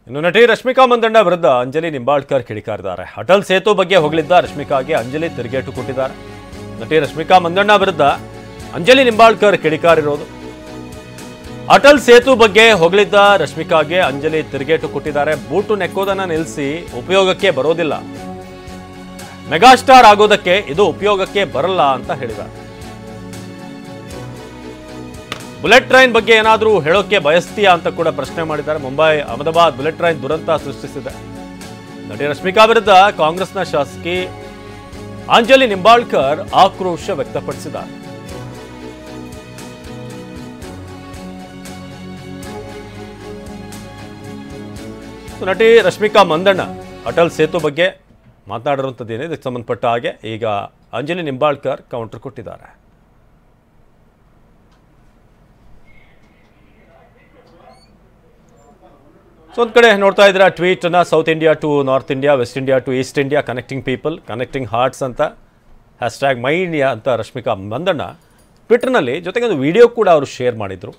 ಇನ್ನು ನಟಿ ರಶ್ಮಿಕಾ ಮಂದಣ್ಣ ವಿರುದ್ಧ ಅಂಜಲಿ ನಿಂಬಾಳ್ಕರ್ ಕಿಡಿಕಾರಿದ್ದಾರೆ. ಅಟಲ್ ಸೇತು ಬಗ್ಗೆ ಹೊಗಳಿದ್ದ ರಶ್ಮಿಕಾಗೆ ಅಂಜಲಿ ತಿರುಗೇಟು ಕೊಟ್ಟಿದ್ದಾರೆ. ನಟಿ ರಶ್ಮಿಕಾ ಮಂದಣ್ಣ ವಿರುದ್ಧ ಅಂಜಲಿ ನಿಂಬಾಳ್ಕರ್ ಕಿಡಿಕಾರಿರೋದು. ಅಟಲ್ ಸೇತು ಬಗ್ಗೆ ಹೊಗಳಿದ್ದ ರಶ್ಮಿಕಾಗೆ ಅಂಜಲಿ ತಿರುಗೇಟು ಕೊಟ್ಟಿದ್ದಾರೆ. ಬೂಟು ನೆಕ್ಕೋದನ್ನ ನಿಲ್ಲಿಸಿ, ಉಪಯೋಗಕ್ಕೆ ಬರೋದಿಲ್ಲ, ಮೆಗಾಸ್ಟಾರ್ ಆಗೋದಕ್ಕೆ ಇದು ಉಪಯೋಗಕ್ಕೆ ಬರಲ್ಲ ಅಂತ ಹೇಳಿದ್ದಾರೆ. ಬುಲೆಟ್ ಟ್ರೈನ್ ಬಗ್ಗೆ ಏನಾದರೂ ಹೇಳೋಕೆ ಬಯಸ್ತೀಯಾ ಅಂತ ಕೂಡ ಪ್ರಶ್ನೆ ಮಾಡಿದ್ದಾರೆ. ಮುಂಬೈ ಅಹಮದಾಬಾದ್ ಬುಲೆಟ್ ಟ್ರೈನ್ ದುರಂತ ಸೃಷ್ಟಿಸಿದೆ. ನಟಿ ರಶ್ಮಿಕಾ ವಿರುದ್ಧ ಕಾಂಗ್ರೆಸ್ನ ಶಾಸಕಿ ಅಂಜಲಿ ನಿಂಬಾಳ್ಕರ್ ಆಕ್ರೋಶ ವ್ಯಕ್ತಪಡಿಸಿದ್ದಾರೆ. ನಟಿ ರಶ್ಮಿಕಾ ಮಂದಣ್ಣ ಅಟಲ್ ಸೇತು ಬಗ್ಗೆ ಮಾತನಾಡಿರುವಂಥದ್ದು ಏನಿದೆ, ಇದಕ್ಕೆ ಸಂಬಂಧಪಟ್ಟ ಹಾಗೆ ಈಗ ಅಂಜಲಿ ನಿಂಬಾಳ್ಕರ್ ಕೌಂಟರ್ ಕೊಟ್ಟಿದ್ದಾರೆ. ಸೊ ಒಂದು ಕಡೆ ನೋಡ್ತಾ ಇದ್ದೀರಾ ಟ್ವೀಟನ್ನು, south India to north India, west India to east India, connecting people, connecting hearts ಅಂತ #ಮೈ ಇಂಡಿಯಾ ಅಂತ ರಶ್ಮಿಕಾ ಮಂದಣ್ಣ ಟ್ವಿಟರ್ನಲ್ಲಿ ಜೊತೆಗೆ ಒಂದು ವಿಡಿಯೋ ಕೂಡ ಅವರು ಶೇರ್ ಮಾಡಿದರು.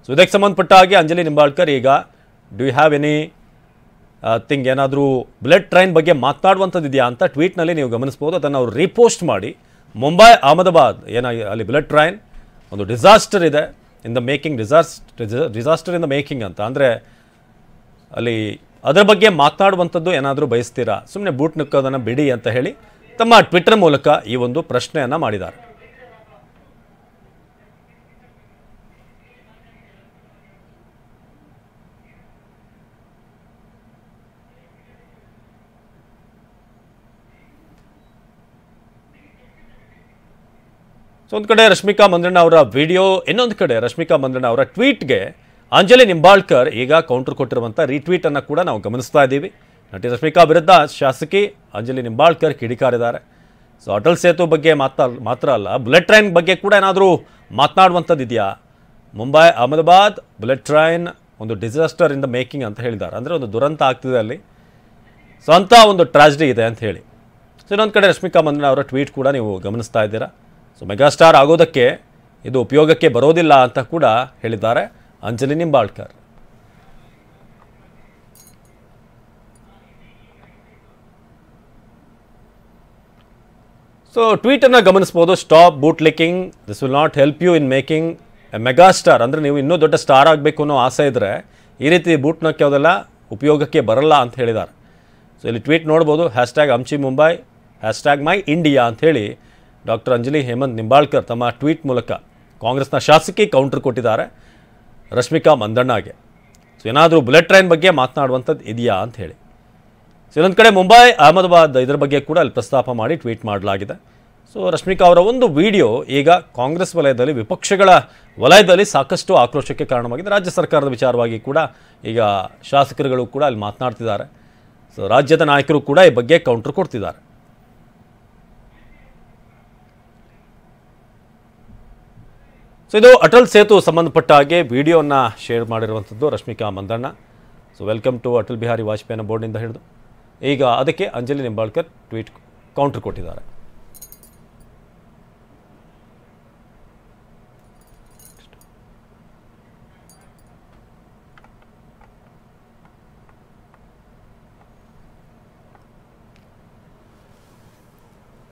ಸೊ ಇದಕ್ಕೆ ಸಂಬಂಧಪಟ್ಟ ಹಾಗೆ ಅಂಜಲಿ ನಿಂಬಾಳ್ಕರ್ ಈಗ do you have anything, ಏನಾದರೂ ಬುಲೆಟ್ ಟ್ರೈನ್ ಬಗ್ಗೆ ಮಾತನಾಡುವಂಥದ್ದು ಇದೆಯಾ ಅಂತ ಟ್ವೀಟ್ನಲ್ಲಿ ನೀವು ಗಮನಿಸ್ಬೋದು. ಅದನ್ನು ಅವರು ರೀಪೋಸ್ಟ್ ಮಾಡಿ ಮುಂಬೈ ಅಹಮದಾಬಾದ್ ಅಲ್ಲಿ ಬುಲೆಟ್ ಟ್ರೈನ್ ಒಂದು ಡಿಸಾಸ್ಟರ್ ಇದೆ in the making, disaster in the making ಅಂತ, ಅಂದರೆ ಅಲ್ಲಿ ಅದರ ಬಗ್ಗೆ ಮಾತನಾಡುವಂಥದ್ದು ಏನಾದರೂ ಬಯಸ್ತೀರಾ, ಸುಮ್ಮನೆ ಬೂಟ್ ನಿಕ್ಕೋದನ್ನು ಬಿಡಿ ಅಂತ ಹೇಳಿ ತಮ್ಮ ಟ್ವಿಟರ್ ಮೂಲಕ ಈ ಒಂದು ಪ್ರಶ್ನೆಯನ್ನು ಮಾಡಿದ್ದಾರೆ. ಸೊ ಒಂದು ಕಡೆ ರಶ್ಮಿಕಾ ಮಂದಣ್ಣ ಅವರ ವಿಡಿಯೋ, ಇನ್ನೊಂದು ಕಡೆ ರಶ್ಮಿಕಾ ಮಂದಣ್ಣ ಅವರ ಟ್ವೀಟ್ಗೆ ಅಂಜಲಿ ನಿಂಬಾಳ್ಕರ್ ಈಗ ಕೌಂಟರ್ ಕೊಟ್ಟಿರುವಂಥ ರೀಟ್ವೀಟನ್ನು ಕೂಡ ನಾವು ಗಮನಿಸ್ತಾ ಇದ್ದೀವಿ. ನಟಿ ರಶ್ಮಿಕಾ ವಿರುದ್ಧ ಶಾಸಕಿ ಅಂಜಲಿ ನಿಂಬಾಳ್ಕರ್ ಕಿಡಿಕಾರಿದ್ದಾರೆ. ಸೊ ಅಟಲ್ ಸೇತು ಬಗ್ಗೆ ಮಾತ್ರ ಅಲ್ಲ, ಬುಲೆಟ್ ಟ್ರೈನ್ ಬಗ್ಗೆ ಕೂಡ ಏನಾದರೂ ಮಾತನಾಡುವಂಥದ್ದು ಇದೆಯಾ, ಮುಂಬೈ ಅಹಮದಾಬಾದ್ ಬುಲೆಟ್ ಟ್ರೈನ್ ಒಂದು ಡಿಸಾಸ್ಟರ್ ಇನ್ ದ ಮೇಕಿಂಗ್ ಅಂತ ಹೇಳಿದ್ದಾರೆ, ಅಂದರೆ ಒಂದು ದುರಂತ ಆಗ್ತಿದೆ ಅಲ್ಲಿ, ಸೊ ಅಂಥ ಒಂದು ಟ್ರಾಜಿಡಿ ಇದೆ ಅಂತ ಹೇಳಿ. ಸೊ ಇನ್ನೊಂದು ಕಡೆ ರಶ್ಮಿಕಾ ಮಂದಣ್ಣ ಅವರ ಟ್ವೀಟ್ ಕೂಡ ನೀವು ಗಮನಿಸ್ತಾ ಇದ್ದೀರಾ. ಸೊ ಮೆಗಾಸ್ಟಾರ್ ಆಗೋದಕ್ಕೆ ಇದು ಉಪಯೋಗಕ್ಕೆ ಬರೋದಿಲ್ಲ ಅಂತ ಕೂಡ ಹೇಳಿದ್ದಾರೆ ಅಂಜಲಿ ನಿಂಬಾಳ್ಕರ್. ಸೊ ಟ್ವೀಟನ್ನು ಗಮನಿಸ್ಬೋದು. Stop boot licking, this will not help you in making a megastar. ಅಂದರೆ ನೀವು ಇನ್ನೂ ದೊಡ್ಡ ಸ್ಟಾರ್ ಆಗಬೇಕು ಅನ್ನೋ ಆಸೆ ಇದ್ದರೆ ಈ ರೀತಿ ಬೂಟ್ ನಕ್ಕೋದೆಲ್ಲ ಉಪಯೋಗಕ್ಕೆ ಬರಲ್ಲ ಅಂತ ಹೇಳಿದ್ದಾರೆ. ಸೊ ಇಲ್ಲಿ ಟ್ವೀಟ್ ನೋಡ್ಬೋದು, #ಅಂಚಿ ಮುಂಬೈ, #ಮೈ ಇಂಡಿಯಾ ಅಂಥೇಳಿ ಡಾಕ್ಟರ್ ಅಂಜಲಿ ಹೇಮಂತ್ ನಿಂಬಾಳ್ಕರ್ ತಮ್ಮ ಟ್ವೀಟ್ ಮೂಲಕ ಕಾಂಗ್ರೆಸ್ನ ಶಾಸಕಿ ಕೌಂಟರ್ ಕೊಟ್ಟಿದ್ದಾರೆ ರಶ್ಮಿಕಾ ಮಂದಣ್ಣಗೆ. ಸೊ ಏನಾದರೂ ಬುಲೆಟ್ ಟ್ರೈನ್ ಬಗ್ಗೆ ಮಾತನಾಡುವಂಥದ್ದು ಇದೆಯಾ ಅಂತ ಹೇಳಿ. ಸೊ ಇನ್ನೊಂದು ಕಡೆ ಮುಂಬೈ ಅಹಮದಾಬಾದ್ ಇದರ ಬಗ್ಗೆ ಕೂಡ ಅಲ್ಲಿ ಪ್ರಸ್ತಾಪ ಮಾಡಿ ಟ್ವೀಟ್ ಮಾಡಲಾಗಿದೆ. ಸೊ ರಶ್ಮಿಕಾ ಅವರ ಒಂದು ವಿಡಿಯೋ ಈಗ ಕಾಂಗ್ರೆಸ್ ವಲಯದಲ್ಲಿ, ವಿಪಕ್ಷಗಳ ವಲಯದಲ್ಲಿ ಸಾಕಷ್ಟು ಆಕ್ರೋಶಕ್ಕೆ ಕಾರಣವಾಗಿದೆ. ರಾಜ್ಯ ಸರ್ಕಾರದ ವಿಚಾರವಾಗಿ ಕೂಡ ಈಗ ಶಾಸಕರುಗಳು ಕೂಡ ಅಲ್ಲಿ ಮಾತನಾಡ್ತಿದ್ದಾರೆ. ಸೊ ರಾಜ್ಯದ ನಾಯಕರು ಕೂಡ ಈ ಬಗ್ಗೆ ಕೌಂಟರ್ ಕೊಡ್ತಿದ್ದಾರೆ. ಸೊ ಇದು ಅಟಲ್ ಸೇತು ಸಂಬಂಧಪಟ್ಟ ಹಾಗೆ ವಿಡಿಯೋನ ಶೇರ್ ಮಾಡಿರುವಂಥದ್ದು Rashmika Mandanna. So welcome to Atal Bihari Vajpayee ಅನ್ನೋ ಬೋರ್ಡ್ನಿಂದ ಹಿಡಿದು ಈಗ ಅದಕ್ಕೆ ಅಂಜಲಿ ನಿಂಬಾಳ್ಕರ್ ಟ್ವೀಟ್ ಕೌಂಟರ್ ಕೊಟ್ಟಿದ್ದಾರೆ.